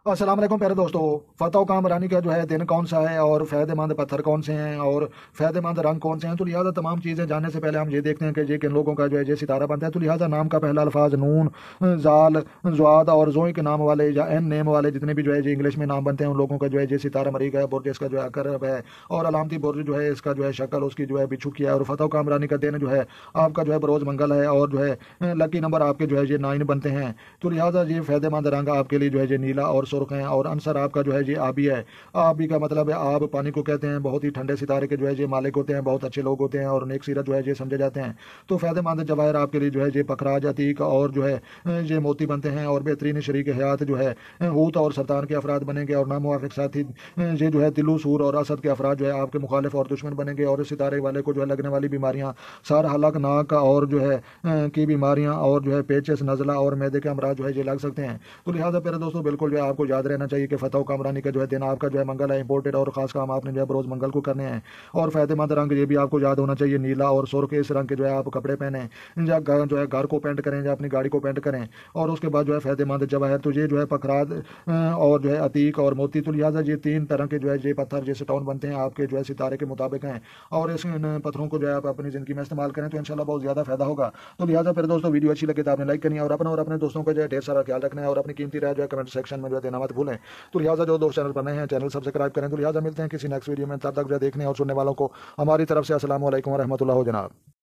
अस्सलाम वालेकुम प्यारे दोस्तों। फतह कामरानी का जो है दिन कौन सा है और फ़ायदेमंद पत्थर कौन से हैं और फ़ायदेमंद रंग कौन से हैं, तो लिहाजा तमाम चीज़ें जानने से पहले हम ये देखते हैं कि ये किन लोगों का जो है ये सितारा बनता है। तो लिहाजा नाम का पहला अल्फाज नून, जाल, ज़्वाद और ज़ोई के नाम वाले या एन नेम वाले जितने भी जो है ये इंग्लिश में नाम बनते हैं, उन लोगों का जो है ये सितारा मरीक है, बुर्ज इसका जो है अकरब है और अलामती बुर्ज जो है इसका जो है शक्ल उसकी जो है बिच्छू की है। और फतह कामरानी का दिन जो है आपका जो है बरोज़ मंगल है और जो है लकी नंबर आपके जो है ये 9 बनते हैं। तो लिहाजा ये फ़ायदेमंद रंग आपके लिए जो है ये नीला और सुर्ख है। और आंसर आपका जो है ये आबी है। आबी का मतलब है आब पानी को कहते हैं। बहुत ही ठंडे सितारे के जो है ये मालिक होते हैं, बहुत अच्छे लोग होते हैं और नेक सीरत जो है ये समझे जाते हैं। तो फ़ायदेमंद जवाहर आपके लिए जो है ये पखराज, अतीक और जो है ये मोती बनते हैं। और बेहतरीन शरीक हयात जो है हूत और सरतान के अफराद बनेंगे। और नामुवाफिक साथी ये जो है तिलू, सूर और असद के अफराद जो है आपके मुखालिफ और दुश्मन बनेंगे। और इस सितारे वाले को जो है लगने वाली बीमारियाँ सार हलक, नाक और जो है की बीमारियाँ और जो है पेचिस, नज़ला और मैदे के अमराज जो है ये लग सकते हैं। तो लिहाजा प्यारे दोस्तों बिल्कुल जो है आपको याद रहना चाहिए कि फतह कामरानी का जो है दिन आपका जो है मंगल है। इंपोर्टेड और खास काम आपने जो है बरोज़ मंगल को करने हैं। और फ़ायदेमंद रंग ये भी आपको याद होना चाहिए नीला और सुर्ख। इस रंग के जो है आप कपड़े पहने या जो है घर को पेंट करें या अपनी गाड़ी को पेंट करें। और उसके बाद जो है फ़ायदेमंद जवाहर तो ये जो है पखराज और जो है अतीक और मोती। तो लिहाजा ये 3 तरह के जो है ये पत्थर ये स्टोन बनते हैं आपके जो है सितारे के मुताबिक हैं। और इन पत्थरों को जो है आप अपनी ज़िंदगी में इस्तेमाल करें तो इंशाल्लाह बहुत ज़्यादा फ़ायदा होगा। तो लिहाजा फिर दोस्तों वीडियो अच्छी लगे तो आपने लाइक करनी है और अपने दोस्तों का जो है ढेर सारा ख्याल रखना है और अपनी कीमती राय जो है कमेंट सेक्शन में जो है देना मत भूलें। तो लिहाजा जो दोस्त चैनल पर नए हैं चैनल सब्सक्राइब करें। तो लिहाजा मिलते हैं किसी नेक्स्ट वीडियो में, तब तक जो है देखने और सुनने वालों को हमारी तरफ से अस्सलाम वालेकुम व रहमतुल्लाह जनाब।